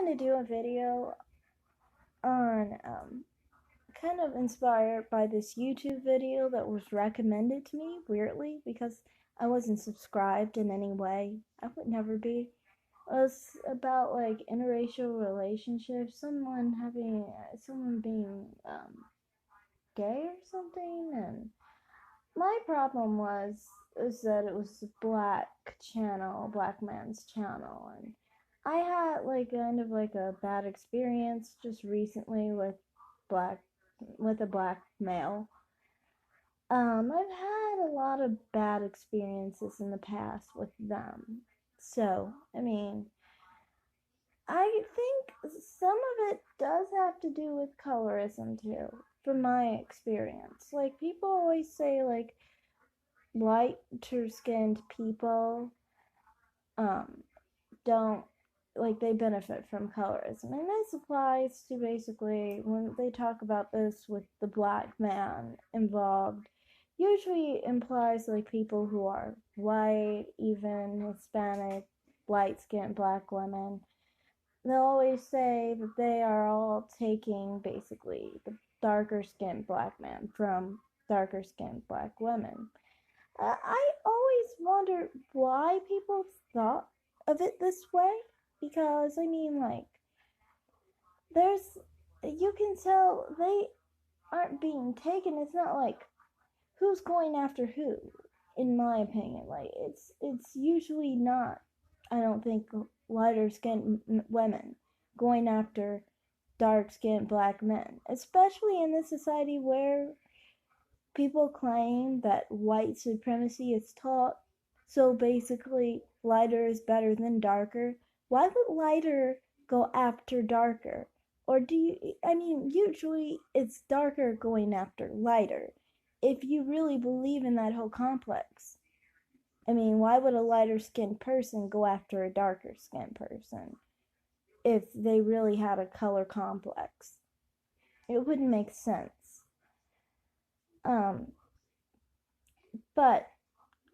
to do a video on, kind of inspired by this YouTube video that was recommended to me, weirdly, because I wasn't subscribed in any way. I would never be. It was about, like, interracial relationships, someone being, gay or something, and my problem is that it was a black man's channel, and I had like kind of like a bad experience just recently black with a black male. I've had a lot of bad experiences in the past with them. So, I mean, I think some of it does have to do with colorism too, from my experience. Like, people always say, like, lighter skinned people um don't like they benefit from colorism, and this applies to basically when they talk about this with the black man involved, usually implies like people who are white, even Hispanic, light skinned black women. They'll always say that they are all taking basically the darker skinned black man from darker skinned black women. I always wonder why people thought of it this way, because I mean, like, there's you can tell they aren't being taken. It's not like who's going after who, in my opinion. Like, it's usually not, I don't think, lighter skinned women going after dark skinned black men, especially in this society where people claim that white supremacy is taught, so basically lighter is better than darker. Why would lighter go after darker? Or do you, I mean, usually it's darker going after lighter if you really believe in that whole complex. I mean, why would a lighter skinned person go after a darker skinned person if they really had a color complex? It wouldn't make sense. Um, but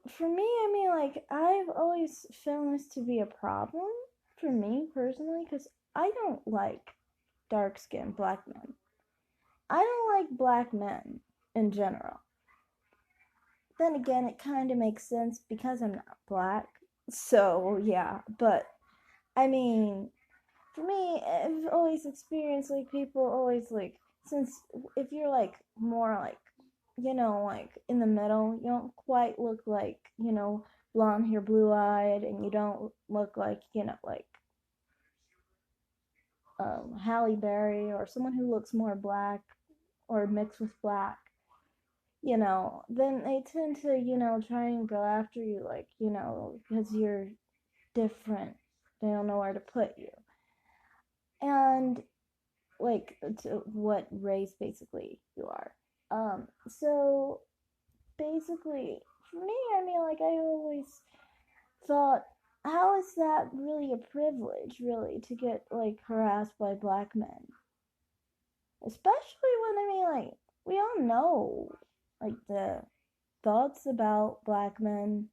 for me, I mean, like, I've always found this to be a problem for me personally, because I don't like dark skinned black men. I don't like black men in general. Then again, it kind of makes sense because I'm not black. So, yeah, but I mean, for me, I've always experienced like people always like, since if you're like more like, like in the middle, you don't quite look like, blonde hair, blue eyed, and you don't look like, like Halle Berry, or someone who looks more black or mixed with black, then they tend to, try and go after you, like, because you're different. They don't know where to put you. And like to what race basically you are. So basically, for me, I mean, like, I always thought, how is that really a privilege, really, to get like harassed by black men? Especially when, I mean, like, we all know like the thoughts about black men,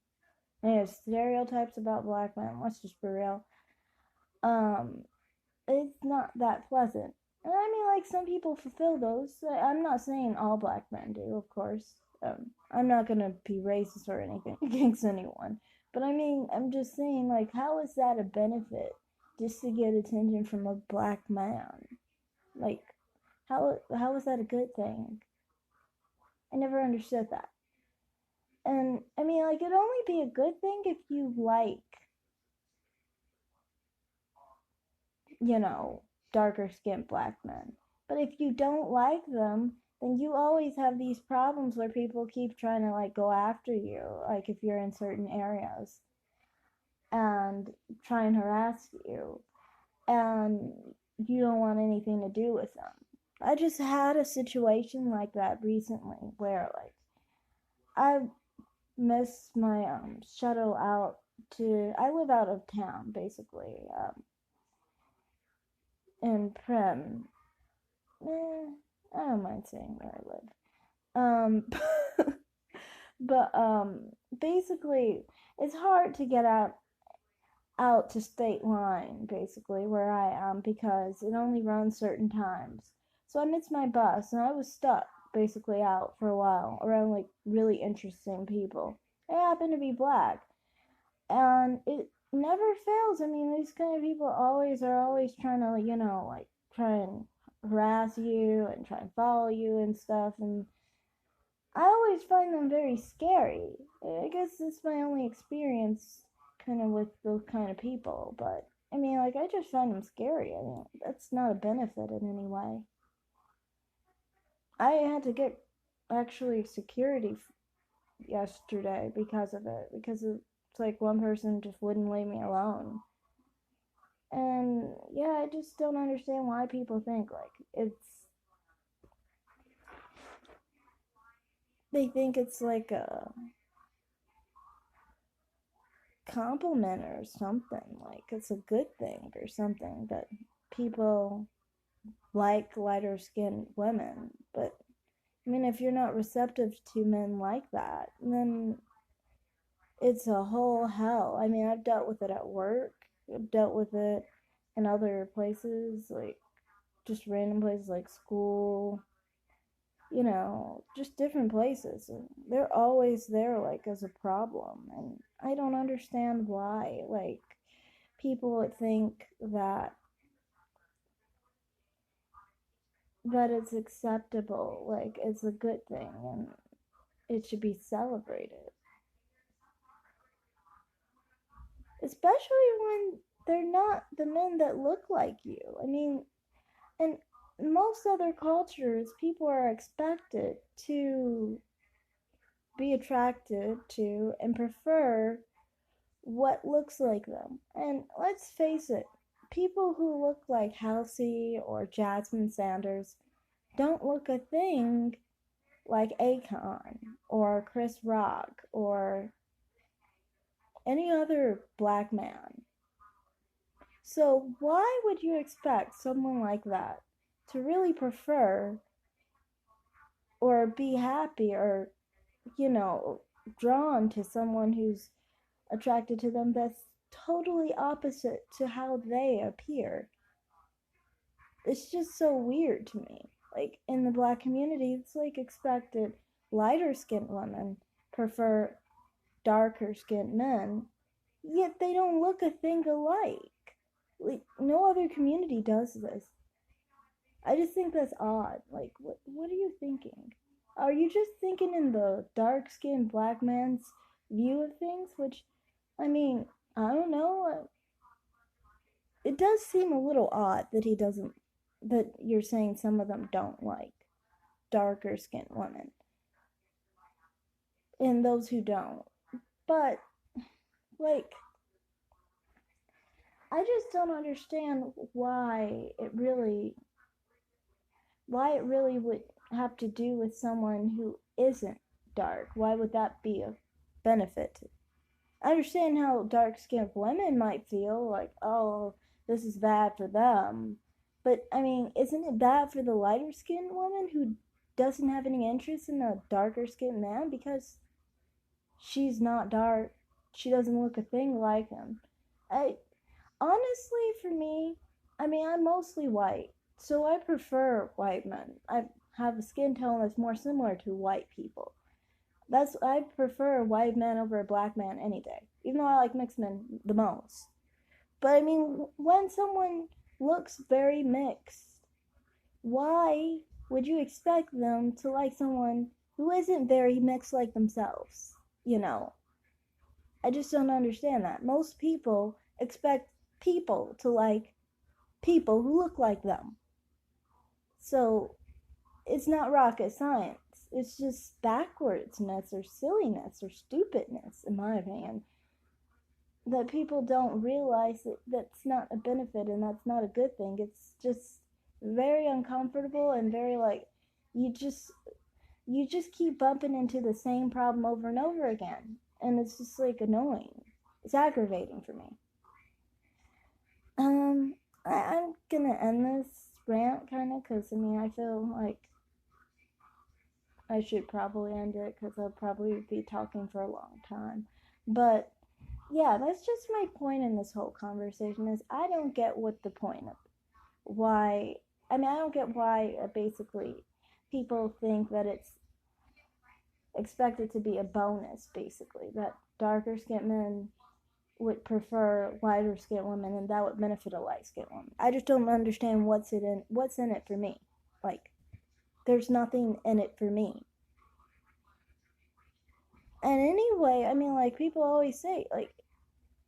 stereotypes about black men. Let's just be real. Um, it's not that pleasant. And I mean, like, some people fulfill those. I'm not saying all black men do, of course. I'm not gonna be racist or anything against anyone. But I mean, I'm just saying, like, how is that a benefit just to get attention from a black man? Like, how is that a good thing? I never understood that. And I mean, like, it'd only be a good thing if you like, darker skinned black men. But if you don't like them, then you always have these problems where people keep trying to like go after you, like if you're in certain areas, and try and harass you, and you don't want anything to do with them. I just had a situation like that recently where, like, I missed my shuttle out to, I live out of town basically, in Prim. I don't mind saying where I live. But basically, it's hard to get out out to state line, basically, where I am, because it only runs certain times. So I missed my bus, and I was stuck, basically, out for a while, around, like, really interesting people. I happen to be black, and it never fails. I mean, these kind of people are always trying to, like, try and harass you and try and follow you and stuff, and I always find them very scary. I guess it's my only experience kind of with those kind of people, but I mean, like, I just find them scary. I mean, that's not a benefit in any way. I had to get actually security yesterday because of it, because it's like one person just wouldn't leave me alone. And yeah, I just don't understand why people think like they think it's like a compliment or something, like it's a good thing or something that people like lighter skinned women. But I mean, if you're not receptive to men like that, then it's a whole hell. I mean, I've dealt with it at work, I've dealt with it in other places, like just random places like school, just different places. And they're always there, like, as a problem. And I don't understand why, like, people would think that it's acceptable, like, it's a good thing, and it should be celebrated. Especially when they're not the men that look like you. I mean, in most other cultures, people are expected to be attracted to and prefer what looks like them. And let's face it, people who look like Halsey or Jasmine Sanders don't look a thing like Akon or Chris Rock or any other black man. So why would you expect someone like that to really prefer or be happy or, you know, drawn to someone who's attracted to them that's totally opposite to how they appear? It's just so weird to me. Like, in the black community, it's like expected lighter skinned women prefer darker skinned men, yet they don't look a thing alike. Like, no other community does this. I just think that's odd. Like, what are you thinking? Are you just thinking in the dark skinned black man's view of things? Which, I mean, I don't know. It does seem a little odd that that you're saying some of them don't like darker skinned women and those who don't. But, like, I just don't understand why it really would have to do with someone who isn't dark. Why would that be a benefit? I understand how dark skinned women might feel like, oh, this is bad for them. But I mean, isn't it bad for the lighter skinned woman who doesn't have any interest in a darker skinned man because she's not dark? She doesn't look a thing like him. I honestly, for me, I mean, I'm mostly white, so I prefer white men. I have a skin tone that's more similar to white people. I prefer a white man over a black man any day, even though I like mixed men the most. But I mean, when someone looks very mixed, why would you expect them to like someone who isn't very mixed like themselves? You know, I just don't understand that. Most people expect people to like people who look like them. So it's not rocket science. It's just backwardsness or silliness or stupidness, in my opinion, that people don't realize that that's not a benefit and that's not a good thing. It's just very uncomfortable and very, like, you just keep bumping into the same problem over and over again, and it's just, like, annoying. It's aggravating for me. um I'm gonna end this rant kind of, because I mean, I feel like I should probably end it because I'll probably be talking for a long time. But yeah, that's just my point in this whole conversation is I don't get what the point of why. I mean, I don't get why basically people think that it's expected to be a bonus, basically, that darker skinned men would prefer lighter skinned women and that would benefit a light skinned woman. I just don't understand what's in it for me. Like, there's nothing in it for me. And anyway, I mean, like, people always say, like,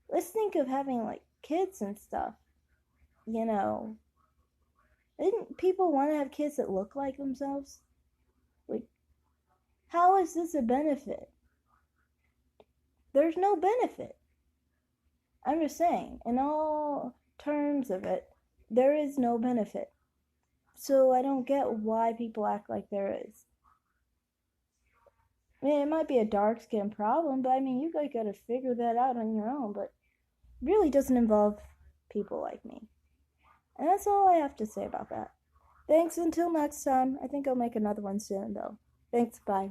let's think of having, like, kids and stuff, you know. Didn't people want to have kids that look like themselves? Like, how is this a benefit? There's no benefit. I'm just saying, in all terms of it, there is no benefit. So I don't get why people act like there is. I mean, it might be a dark skin problem, but I mean, you guys gotta figure that out on your own, but it really doesn't involve people like me. And that's all I have to say about that. Thanks, until next time. I think I'll make another one soon, though. Thanks, bye.